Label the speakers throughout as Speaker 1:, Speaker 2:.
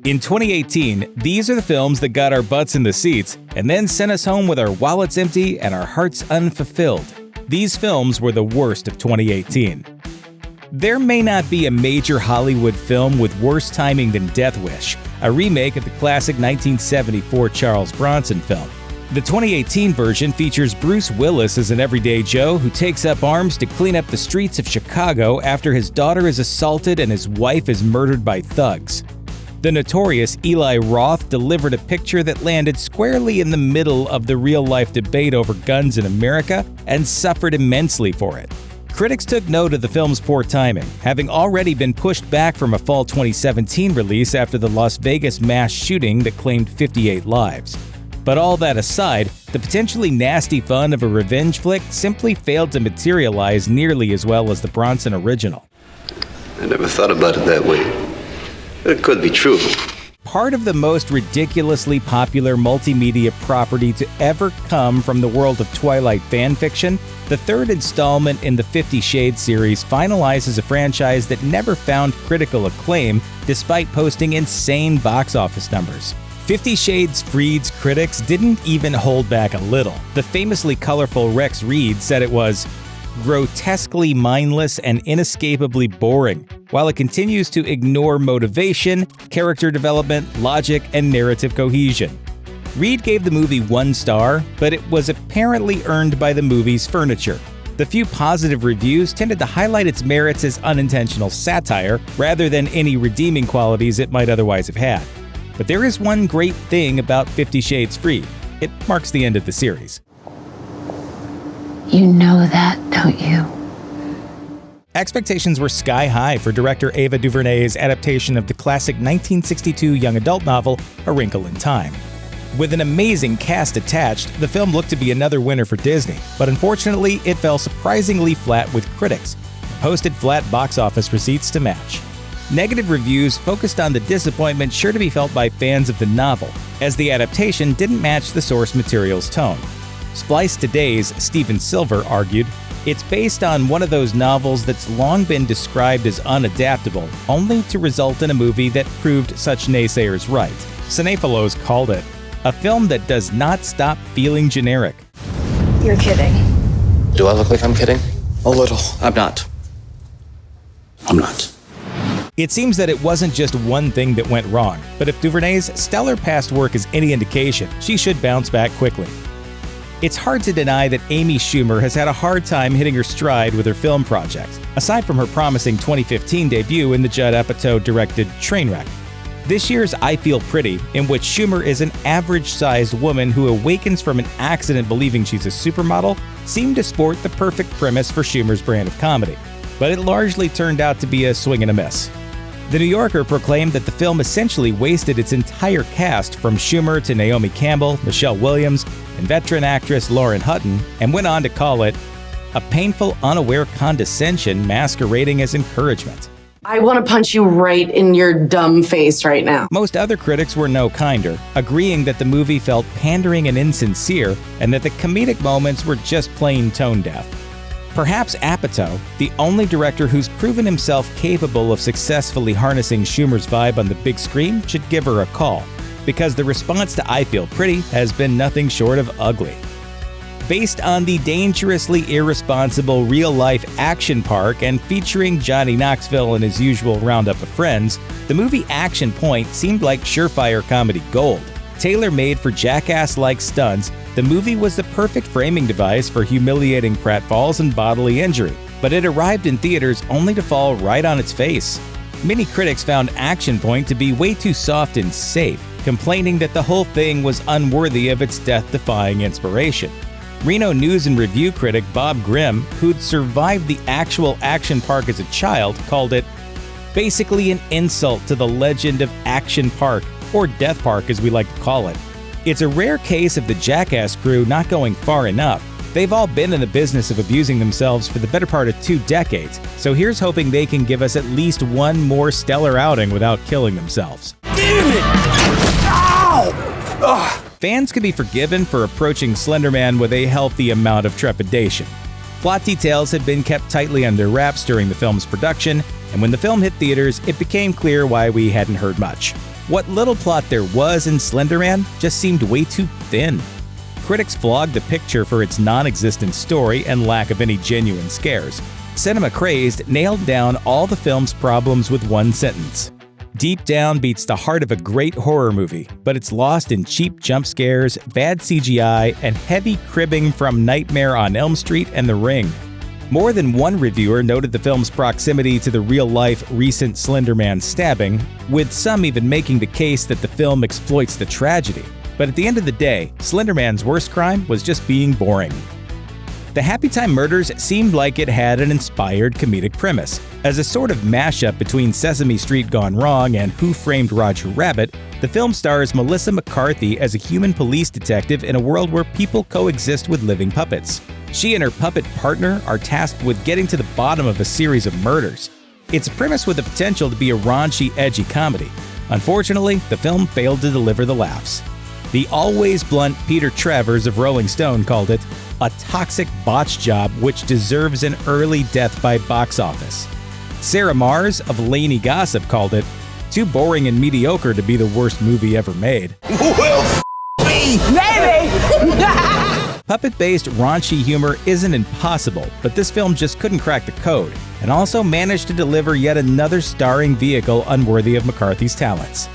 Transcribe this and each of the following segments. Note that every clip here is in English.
Speaker 1: In 2018, these are the films that got our butts in the seats and then sent us home with our wallets empty and our hearts unfulfilled. These films were the worst of 2018. There may not be a major Hollywood film with worse timing than Death Wish, a remake of the classic 1974 Charles Bronson film. The 2018 version features Bruce Willis as an everyday Joe who takes up arms to clean up the streets of Chicago after his daughter is assaulted and his wife is murdered by thugs. The notorious Eli Roth delivered a picture that landed squarely in the middle of the real-life debate over guns in America and suffered immensely for it. Critics took note of the film's poor timing, having already been pushed back from a fall 2017 release after the Las Vegas mass shooting that claimed 58 lives. But all that aside, the potentially nasty fun of a revenge flick simply failed to materialize nearly as well as the Bronson original.
Speaker 2: I never thought about it that way. It could be true.
Speaker 1: Part of the most ridiculously popular multimedia property to ever come from the world of Twilight fanfiction, the third installment in the 50 Shades series finalizes a franchise that never found critical acclaim despite posting insane box office numbers. 50 Shades Freed's critics didn't even hold back a little. The famously colorful Rex Reed said it was grotesquely mindless and inescapably boring, while it continues to ignore motivation, character development, logic, and narrative cohesion. Reed gave the movie 1 star, but it was apparently earned by the movie's furniture. The few positive reviews tended to highlight its merits as unintentional satire rather than any redeeming qualities it might otherwise have had. But there is one great thing about 50 Shades Freed. It marks the end of the series.
Speaker 3: You know that, don't you?
Speaker 1: Expectations were sky high for director Ava DuVernay's adaptation of the classic 1962 young adult novel A Wrinkle in Time. With an amazing cast attached, the film looked to be another winner for Disney, but unfortunately it fell surprisingly flat with critics, and posted flat box office receipts to match. Negative reviews focused on the disappointment sure to be felt by fans of the novel, as the adaptation didn't match the source material's tone. Splice Today's Stephen Silver argued, "It's based on one of those novels that's long been described as unadaptable, only to result in a movie that proved such naysayers right." Cinephilos called it a film that does not stop feeling generic.
Speaker 3: You're kidding.
Speaker 4: Do I look like I'm kidding?
Speaker 5: A little.
Speaker 4: I'm not.
Speaker 1: It seems that it wasn't just one thing that went wrong, but if DuVernay's stellar past work is any indication, she should bounce back quickly. It's hard to deny that Amy Schumer has had a hard time hitting her stride with her film projects, aside from her promising 2015 debut in the Judd Apatow-directed Trainwreck. This year's I Feel Pretty, in which Schumer is an average-sized woman who awakens from an accident believing she's a supermodel, seemed to sport the perfect premise for Schumer's brand of comedy. But it largely turned out to be a swing and a miss. The New Yorker proclaimed that the film essentially wasted its entire cast from Schumer to Naomi Campbell, Michelle Williams, and veteran actress Lauren Hutton, and went on to call it a painful, unaware condescension masquerading as encouragement.
Speaker 6: I want to punch you right in your dumb face right now.
Speaker 1: Most other critics were no kinder, agreeing that the movie felt pandering and insincere, and that the comedic moments were just plain tone-deaf. Perhaps Apatow, the only director who's proven himself capable of successfully harnessing Schumer's vibe on the big screen, should give her a call, because the response to I Feel Pretty has been nothing short of ugly. Based on the dangerously irresponsible real-life action park and featuring Johnny Knoxville and his usual roundup of friends, the movie Action Point seemed like surefire comedy gold. Tailor-made for jackass-like stunts, the movie was the perfect framing device for humiliating pratfalls and bodily injury, but it arrived in theaters only to fall right on its face. Many critics found Action Point to be way too soft and safe, complaining that the whole thing was unworthy of its death-defying inspiration. Reno News and Review critic Bob Grimm, who'd survived the actual action park as a child, called it basically an insult to the legend of Action Park, or Death Park as we like to call it. It's a rare case of the Jackass crew not going far enough. They've all been in the business of abusing themselves for the better part of 2 decades, so here's hoping they can give us at least one more stellar outing without killing themselves.
Speaker 5: Damn it! Ow! Ugh.
Speaker 1: Fans could be forgiven for approaching Slender Man with a healthy amount of trepidation. Plot details had been kept tightly under wraps during the film's production, and when the film hit theaters, it became clear why we hadn't heard much. What little plot there was in Slender Man just seemed way too thin. Critics flogged the picture for its non-existent story and lack of any genuine scares. Cinema Crazed nailed down all the film's problems with one sentence. Deep Down beats the heart of a great horror movie, but it's lost in cheap jump scares, bad CGI, and heavy cribbing from Nightmare on Elm Street and The Ring. More than one reviewer noted the film's proximity to the real-life recent Slender Man stabbing, with some even making the case that the film exploits the tragedy. But at the end of the day, Slender Man's worst crime was just being boring. The Happytime Murders seemed like it had an inspired comedic premise. As a sort of mashup between Sesame Street Gone Wrong and Who Framed Roger Rabbit, the film stars Melissa McCarthy as a human police detective in a world where people coexist with living puppets. She and her puppet partner are tasked with getting to the bottom of a series of murders. It's a premise with the potential to be a raunchy, edgy comedy. Unfortunately, the film failed to deliver the laughs. The always blunt Peter Travers of Rolling Stone called it a toxic botch job which deserves an early death by box office. Sarah Mars of Laney Gossip called it too boring and mediocre to be the worst movie ever made.
Speaker 5: Well, me, baby!
Speaker 1: Puppet-based raunchy humor isn't impossible, but this film just couldn't crack the code, and also managed to deliver yet another starring vehicle unworthy of McCarthy's talents.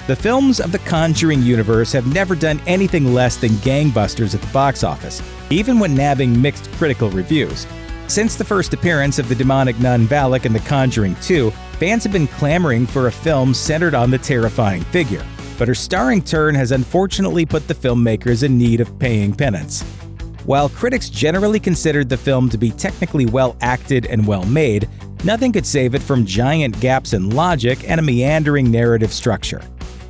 Speaker 1: The films of the Conjuring universe have never done anything less than gangbusters at the box office, even when nabbing mixed critical reviews. Since the first appearance of the demonic nun Valak in The Conjuring 2, fans have been clamoring for a film centered on the terrifying figure, but her starring turn has unfortunately put the filmmakers in need of paying penance. While critics generally considered the film to be technically well acted and well made, nothing could save it from giant gaps in logic and a meandering narrative structure.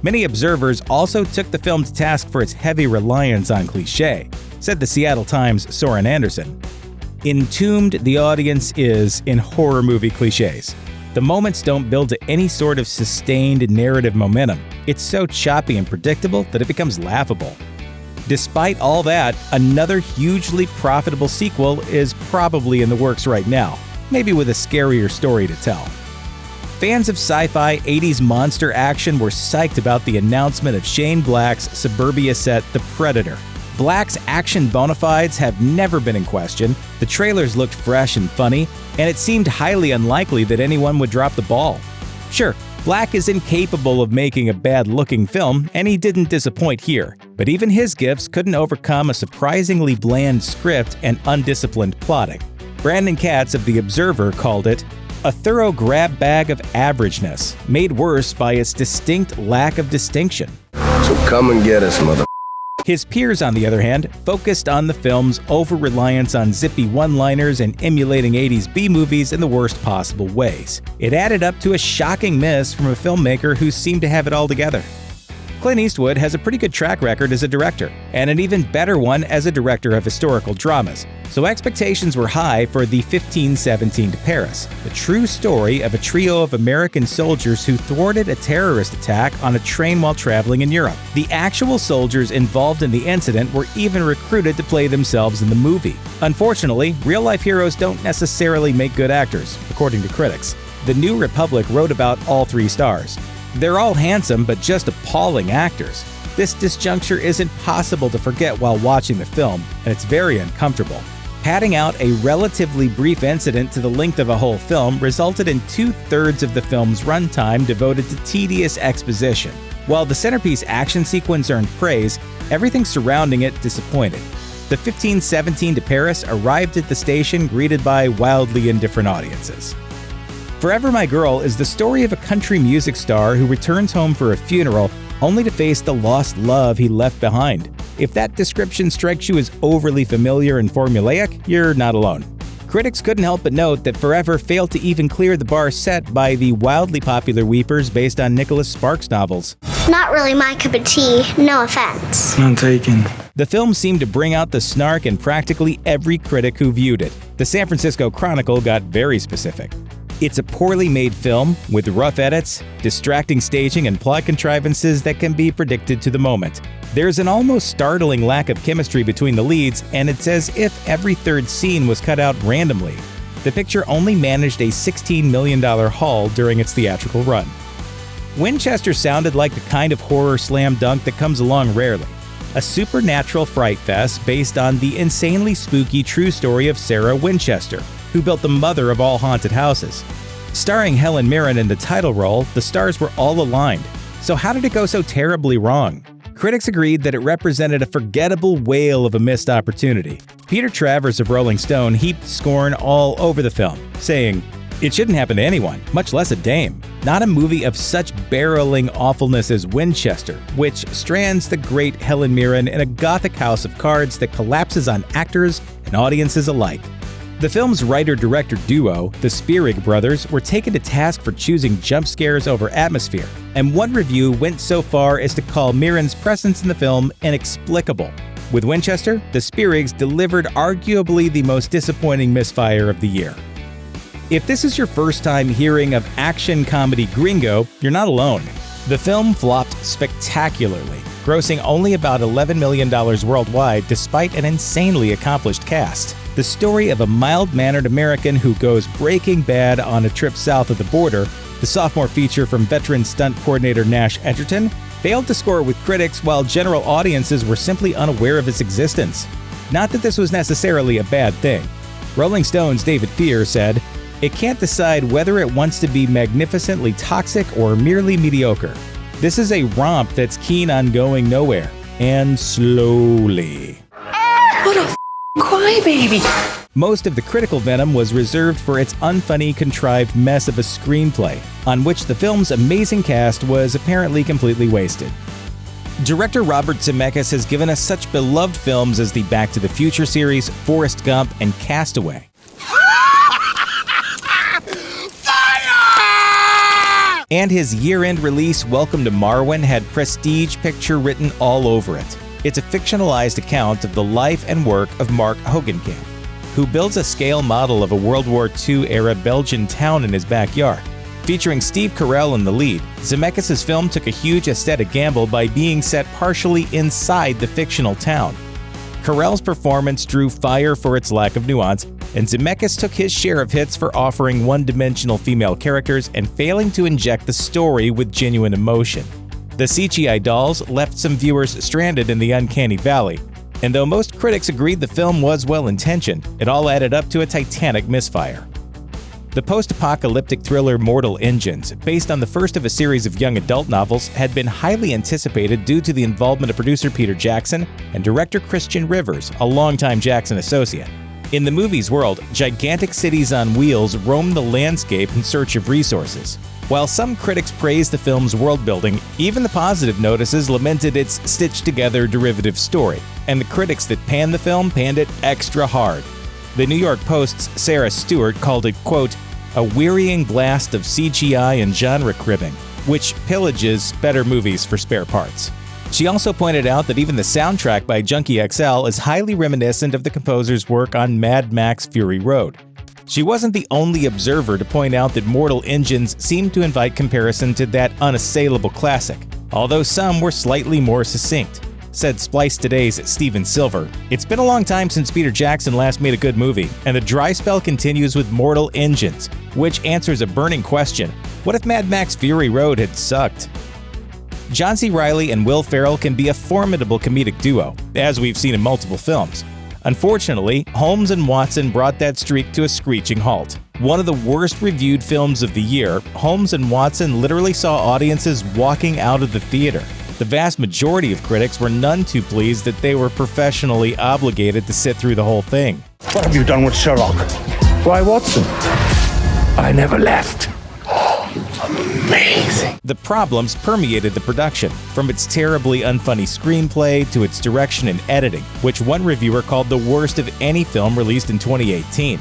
Speaker 1: Many observers also took the film to task for its heavy reliance on cliché, said the Seattle Times' Soren Anderson. Entombed the audience is in horror movie clichés. The moments don't build to any sort of sustained narrative momentum. It's so choppy and predictable that it becomes laughable. Despite all that, another hugely profitable sequel is probably in the works right now, maybe with a scarier story to tell. Fans of sci-fi 80s monster action were psyched about the announcement of Shane Black's Suburbia set The Predator. Black's action bona fides have never been in question, the trailers looked fresh and funny, and it seemed highly unlikely that anyone would drop the ball. Sure, Black is incapable of making a bad-looking film, and he didn't disappoint here, but even his gifts couldn't overcome a surprisingly bland script and undisciplined plotting. Brandon Katz of The Observer called it a thorough grab bag of averageness, made worse by its distinct lack of distinction.
Speaker 2: So come and get us, mother.
Speaker 1: His peers, on the other hand, focused on the film's over-reliance on zippy one-liners and emulating 80s B-movies in the worst possible ways. It added up to a shocking miss from a filmmaker who seemed to have it all together. Clint Eastwood has a pretty good track record as a director, and an even better one as a director of historical dramas, so expectations were high for the 1517 to Paris, the true story of a trio of American soldiers who thwarted a terrorist attack on a train while traveling in Europe. The actual soldiers involved in the incident were even recruited to play themselves in the movie. Unfortunately, real-life heroes don't necessarily make good actors, according to critics. The New Republic wrote about all three stars. They're all handsome but just appalling actors. This disjuncture isn't possible to forget while watching the film, and it's very uncomfortable. Padding out a relatively brief incident to the length of a whole film resulted in 2/3 of the film's runtime devoted to tedious exposition. While the centerpiece action sequence earned praise, everything surrounding it disappointed. The 1517 to Paris arrived at the station greeted by wildly indifferent audiences. Forever My Girl is the story of a country music star who returns home for a funeral only to face the lost love he left behind. If that description strikes you as overly familiar and formulaic, you're not alone. Critics couldn't help but note that Forever failed to even clear the bar set by the wildly popular Weepers based on Nicholas Sparks novels.
Speaker 7: Not really my cup of tea, no offense.
Speaker 5: None taken.
Speaker 1: The film seemed to bring out the snark in practically every critic who viewed it. The San Francisco Chronicle got very specific. It's a poorly made film with rough edits, distracting staging, and plot contrivances that can be predicted to the moment. There's an almost startling lack of chemistry between the leads, and it's as if every third scene was cut out randomly. The picture only managed a $16 million haul during its theatrical run. Winchester sounded like the kind of horror slam dunk that comes along rarely. A supernatural fright fest based on the insanely spooky true story of Sarah Winchester, who built the mother of all haunted houses. Starring Helen Mirren in the title role, the stars were all aligned. So how did it go so terribly wrong? Critics agreed that it represented a forgettable whale of a missed opportunity. Peter Travers of Rolling Stone heaped scorn all over the film, saying, "It shouldn't happen to anyone, much less a dame. Not a movie of such barreling awfulness as Winchester, which strands the great Helen Mirren in a gothic house of cards that collapses on actors and audiences alike." The film's writer-director duo, the Spierig brothers, were taken to task for choosing jump scares over atmosphere, and one review went so far as to call Mirren's presence in the film inexplicable. With Winchester, the Spierigs delivered arguably the most disappointing misfire of the year. If this is your first time hearing of action comedy Gringo, you're not alone. The film flopped spectacularly, grossing only about $11 million worldwide despite an insanely accomplished cast. The story of a mild-mannered American who goes breaking bad on a trip south of the border, the sophomore feature from veteran stunt coordinator Nash Edgerton, failed to score with critics while general audiences were simply unaware of its existence. Not that this was necessarily a bad thing. Rolling Stone's David Fear said, "It can't decide whether it wants to be magnificently toxic or merely mediocre. This is a romp that's keen on going nowhere, and slowly."
Speaker 3: What a crybaby.
Speaker 1: Most of the critical venom was reserved for its unfunny, contrived mess of a screenplay, on which the film's amazing cast was apparently completely wasted. Director Robert Zemeckis has given us such beloved films as the Back to the Future series, Forrest Gump, and Castaway. And his year-end release, Welcome to Marwen, had prestige picture written all over it. It's a fictionalized account of the life and work of Mark Hogenkamp, who builds a scale model of a World War II-era Belgian town in his backyard. Featuring Steve Carell in the lead, Zemeckis' film took a huge aesthetic gamble by being set partially inside the fictional town. Carell's performance drew fire for its lack of nuance, and Zemeckis took his share of hits for offering one-dimensional female characters and failing to inject the story with genuine emotion. The CGI dolls left some viewers stranded in the uncanny valley, and though most critics agreed the film was well-intentioned, it all added up to a titanic misfire. The post-apocalyptic thriller Mortal Engines, based on the first of a series of young adult novels, had been highly anticipated due to the involvement of producer Peter Jackson and director Christian Rivers, a longtime Jackson associate. In the movie's world, gigantic cities on wheels roam the landscape in search of resources. While some critics praised the film's world-building, even the positive notices lamented its stitched-together derivative story, and the critics that panned the film panned it extra hard. The New York Post's Sarah Stewart called it, quote, "a wearying blast of CGI and genre cribbing, which pillages better movies for spare parts." She also pointed out that even the soundtrack by Junkie XL is highly reminiscent of the composer's work on Mad Max Fury Road. She wasn't the only observer to point out that Mortal Engines seemed to invite comparison to that unassailable classic, although some were slightly more succinct. Said Splice Today's Steven Silver, "It's been a long time since Peter Jackson last made a good movie, and the dry spell continues with Mortal Engines, which answers a burning question: what if Mad Max Fury Road had sucked?" John C. Reilly and Will Ferrell can be a formidable comedic duo, as we've seen in multiple films. Unfortunately, Holmes and Watson brought that streak to a screeching halt. One of the worst reviewed films of the year, Holmes and Watson literally saw audiences walking out of the theater. The vast majority of critics were none too pleased that they were professionally obligated to sit through the whole thing.
Speaker 8: What have you done with Sherlock? Why, Watson? I never left. Amazing.
Speaker 1: The problems permeated the production, from its terribly unfunny screenplay to its direction and editing, which one reviewer called the worst of any film released in 2018.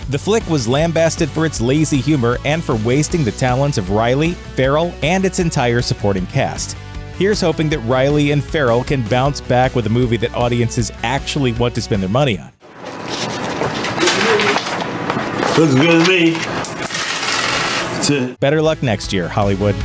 Speaker 1: The flick was lambasted for its lazy humor and for wasting the talents of Reilly, Ferrell, and its entire supporting cast. Here's hoping that Reilly and Ferrell can bounce back with a movie that audiences actually want to spend their money on.
Speaker 9: Looks good to me.
Speaker 1: Better luck next year, Hollywood.